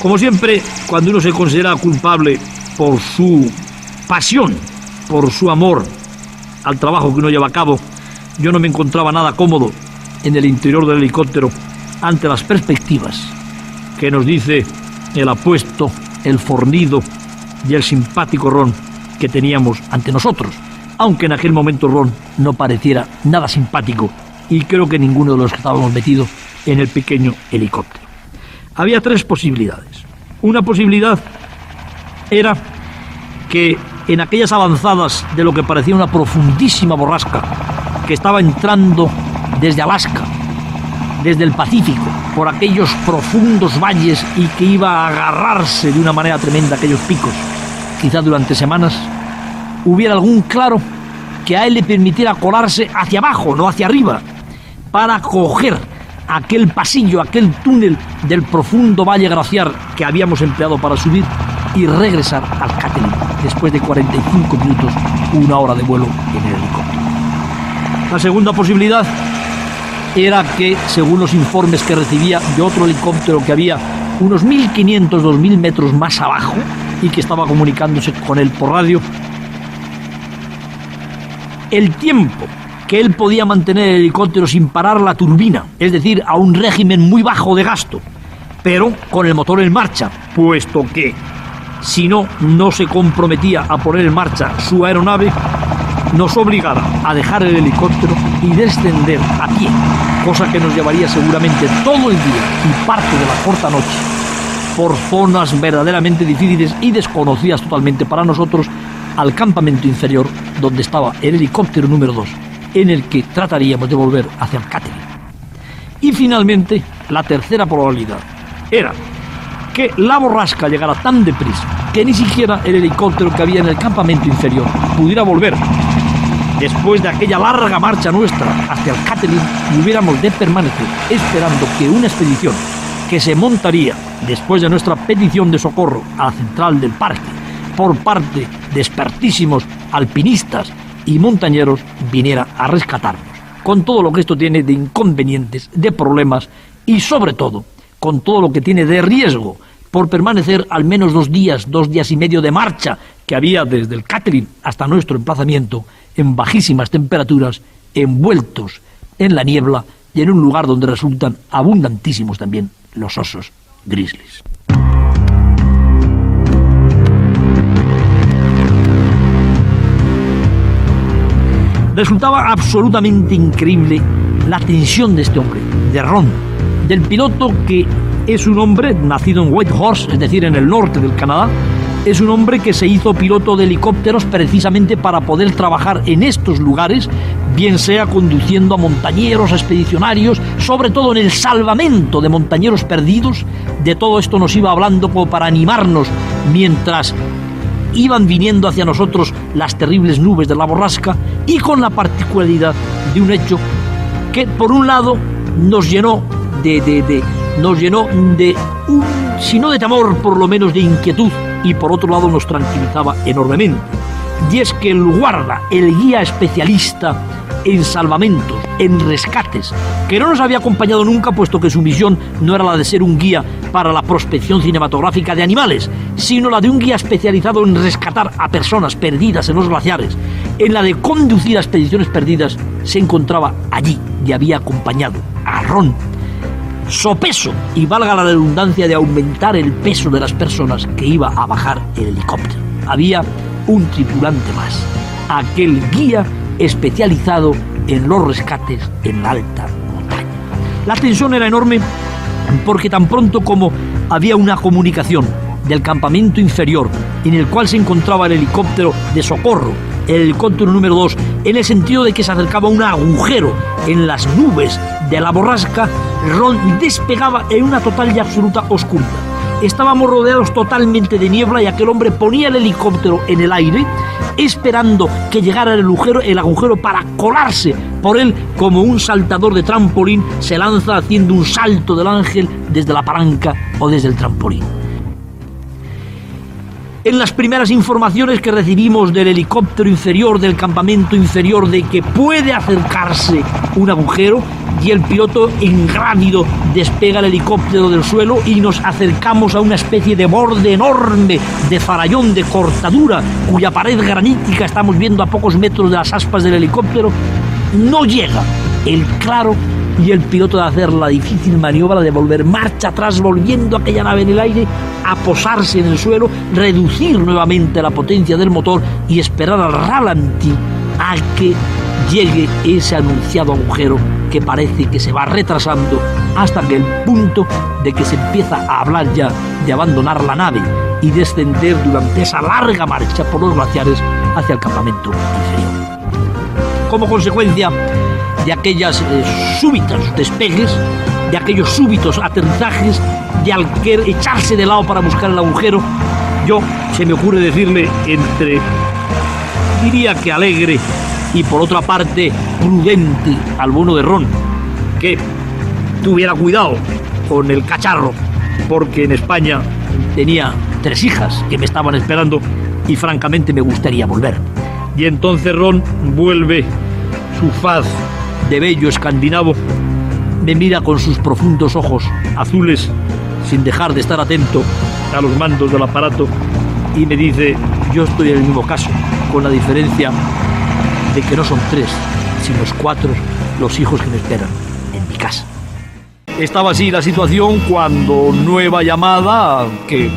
Como siempre, cuando uno se considera culpable por su pasión, por su amor al trabajo que uno lleva a cabo, yo no me encontraba nada cómodo en el interior del helicóptero ante las perspectivas que nos dice el apuesto, el fornido y el simpático Ron que teníamos ante nosotros, aunque en aquel momento Ron no pareciera nada simpático y creo que ninguno de los que estábamos metidos en el pequeño helicóptero. Había tres posibilidades. Una posibilidad era que en aquellas avanzadas de lo que parecía una profundísima borrasca que estaba entrando desde Alaska, desde el Pacífico, por aquellos profundos valles y que iba a agarrarse de una manera tremenda a aquellos picos, quizá durante semanas, hubiera algún claro que a él le permitiera colarse hacia abajo, no hacia arriba, para coger aquel pasillo, aquel túnel del profundo valle glaciar que habíamos empleado para subir y regresar al Katherine después de 45 minutos, una hora de vuelo en el helicóptero. La segunda posibilidad era que, según los informes que recibía de otro helicóptero que había unos 1.500, 2.000 metros más abajo y que estaba comunicándose con él por radio, el tiempo que él podía mantener el helicóptero sin parar la turbina, es decir, a un régimen muy bajo de gasto, pero con el motor en marcha, puesto que si no se comprometía a poner en marcha su aeronave, nos obligara a dejar el helicóptero y descender a pie, cosa que nos llevaría seguramente todo el día y parte de la corta noche por zonas verdaderamente difíciles y desconocidas totalmente para nosotros al campamento inferior donde estaba el helicóptero número 2, en el que trataríamos de volver hacia el Katherine. Y finalmente, la tercera probabilidad era que la borrasca llegara tan deprisa que ni siquiera el helicóptero que había en el campamento inferior pudiera volver. Después de aquella larga marcha nuestra hacia el Katherine, hubiéramos de permanecer esperando que una expedición que se montaría después de nuestra petición de socorro a la central del parque por parte de expertísimos alpinistas y montañeros viniera a rescatarnos, con todo lo que esto tiene de inconvenientes, de problemas y sobre todo con todo lo que tiene de riesgo por permanecer al menos 2 días y medio de marcha que había desde el Katherine hasta nuestro emplazamiento en bajísimas temperaturas, envueltos en la niebla y en un lugar donde resultan abundantísimos también los osos grizzlies. Resultaba absolutamente increíble la tensión de este hombre, de Ron, del piloto que es un hombre nacido en Whitehorse, es decir, en el norte del Canadá. Es un hombre que se hizo piloto de helicópteros precisamente para poder trabajar en estos lugares, bien sea conduciendo a montañeros, expedicionarios, sobre todo en el salvamento de montañeros perdidos. De todo esto nos iba hablando como para animarnos mientras iban viniendo hacia nosotros las terribles nubes de la borrasca, y con la particularidad de un hecho que por un lado nos llenó de si no de temor, por lo menos de inquietud, y por otro lado nos tranquilizaba enormemente. Y es que el guarda, el guía especialista en salvamentos, en rescates, que no nos había acompañado nunca, puesto que su misión no era la de ser un guía para la prospección cinematográfica de animales, sino la de un guía especializado en rescatar a personas perdidas en los glaciares, en la de conducir a expediciones perdidas, se encontraba allí y había acompañado a Ron, sopeso, y valga la redundancia, de aumentar el peso de las personas que iba a bajar el helicóptero. Había un tripulante más, aquel guía especializado en los rescates en la alta montaña. La tensión era enorme porque tan pronto como había una comunicación del campamento inferior en el cual se encontraba el helicóptero de socorro, el helicóptero número 2, en el sentido de que se acercaba un agujero en las nubes de la borrasca, Ron despegaba en una total y absoluta oscuridad. Estábamos rodeados totalmente de niebla y aquel hombre ponía el helicóptero en el aire esperando que llegara el agujero para colarse por él como un saltador de trampolín se lanza haciendo un salto del ángel desde la palanca o desde el trampolín. En las primeras informaciones que recibimos del helicóptero inferior, del campamento inferior, de que puede acercarse un agujero, y el piloto ingrávido despega el helicóptero del suelo y nos acercamos a una especie de borde enorme, de farallón, de cortadura, cuya pared granítica estamos viendo a pocos metros de las aspas del helicóptero. No llega el claro y el piloto de hacer la difícil maniobra de volver marcha atrás, volviendo aquella nave en el aire a posarse en el suelo, reducir nuevamente la potencia del motor y esperar al ralentí a que llegue ese anunciado agujero que parece que se va retrasando hasta que el punto de que se empieza a hablar ya de abandonar la nave y descender durante esa larga marcha por los glaciares hacia el campamento inferior. Como consecuencia de aquellas súbitos despegues, de aquellos súbitos aterrizajes, de al querer echarse de lado para buscar el agujero, se me ocurre decirle entre, diría que alegre, y por otra parte prudente al bueno de Ron, que tuviera cuidado con el cacharro, porque en España tenía 3 hijas que me estaban esperando y francamente me gustaría volver. Y entonces Ron vuelve su faz de bello escandinavo, me mira con sus profundos ojos azules sin dejar de estar atento a los mandos del aparato y me dice: yo estoy en el mismo caso, con la diferencia de que no son 3, sino 4 los hijos que me esperan en mi casa. Estaba así la situación cuando nueva llamada que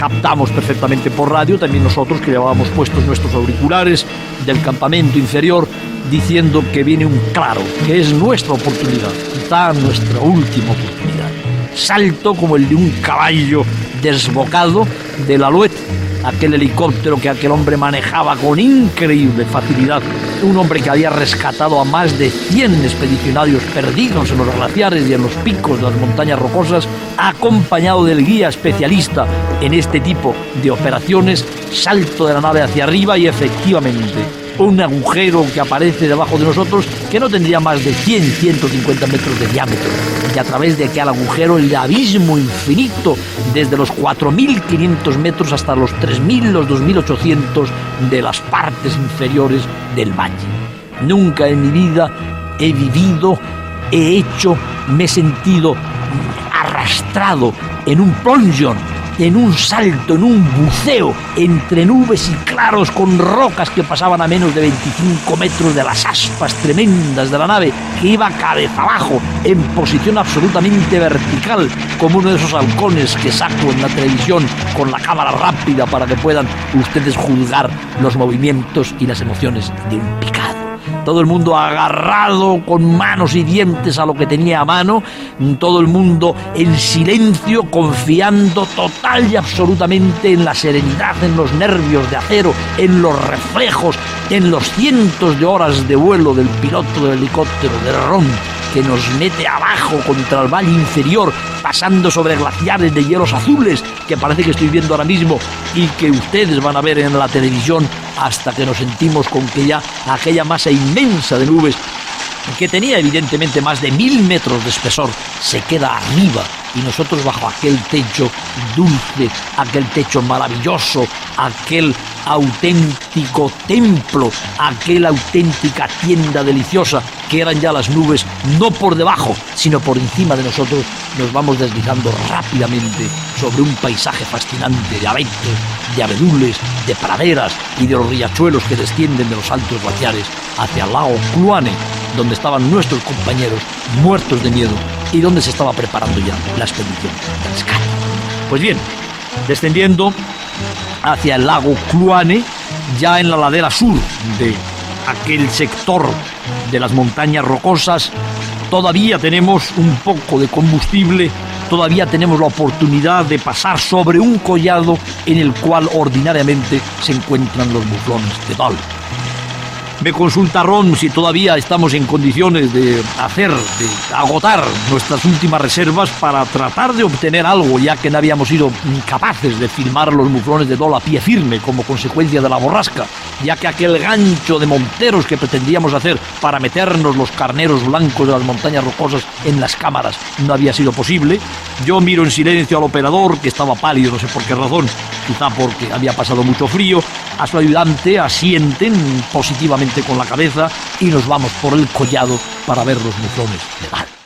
captamos perfectamente por radio, también nosotros que llevábamos puestos nuestros auriculares, del campamento inferior, diciendo que viene un claro, que es nuestra oportunidad, quizá nuestra última oportunidad. Salto como el de un caballo desbocado del Alouette, aquel helicóptero que aquel hombre manejaba con increíble facilidad, un hombre que había rescatado a más de 100 expedicionarios perdidos en los glaciares y en los picos de las montañas rocosas, acompañado del guía especialista en este tipo de operaciones. Salto de la nave hacia arriba y efectivamente un agujero que aparece debajo de nosotros que no tendría más de 100-150 metros de diámetro, y a través de aquel agujero el abismo infinito desde los 4.500 metros hasta los 3.000, los 2.800 de las partes inferiores del valle. Nunca en mi vida he vivido, me he sentido arrastrado en un plongeon, en un salto, en un buceo entre nubes y claros con rocas que pasaban a menos de 25 metros de las aspas tremendas de la nave, que iba cabeza abajo en posición absolutamente vertical, como uno de esos halcones que saco en la televisión con la cámara rápida para que puedan ustedes juzgar los movimientos y las emociones de un picado. Todo el mundo agarrado con manos y dientes a lo que tenía a mano, todo el mundo en silencio, confiando total y absolutamente en la serenidad, en los nervios de acero, en los reflejos, en los cientos de horas de vuelo del piloto del helicóptero de Ron, que nos mete abajo contra el valle inferior, pasando sobre glaciares de hielos azules, que parece que estoy viendo ahora mismo y que ustedes van a ver en la televisión, hasta que nos sentimos con que ya aquella masa inmensa de nubes, que tenía evidentemente más de 1.000 metros de espesor, se queda arriba y nosotros bajo aquel techo dulce, aquel techo maravilloso, aquel auténtico templo, aquella auténtica tienda deliciosa que eran ya las nubes, no por debajo, sino por encima de nosotros. Nos vamos deslizando rápidamente sobre un paisaje fascinante de abetos, de abedules, de praderas y de los riachuelos que descienden de los altos glaciares hacia el lago Kluane, donde estaban nuestros compañeros muertos de miedo y donde se estaba preparando ya la expedición de rescate. Pues bien, descendiendo hacia el lago Kluane, ya en la ladera sur de aquel sector de las montañas rocosas, todavía tenemos un poco de combustible, todavía tenemos la oportunidad de pasar sobre un collado en el cual ordinariamente se encuentran los muflones de Dall. Me consulta Ron si todavía estamos en condiciones de agotar nuestras últimas reservas para tratar de obtener algo, ya que no habíamos sido capaces de filmar los muflones de Dall a pie firme como consecuencia de la borrasca, ya que aquel gancho de monteros que pretendíamos hacer para meternos los carneros blancos de las montañas rocosas en las cámaras no había sido posible. Yo miro en silencio al operador, que estaba pálido, no sé por qué razón, quizá porque había pasado mucho frío, a su ayudante asienten positivamente con la cabeza y nos vamos por el collado para ver los buzones de Val.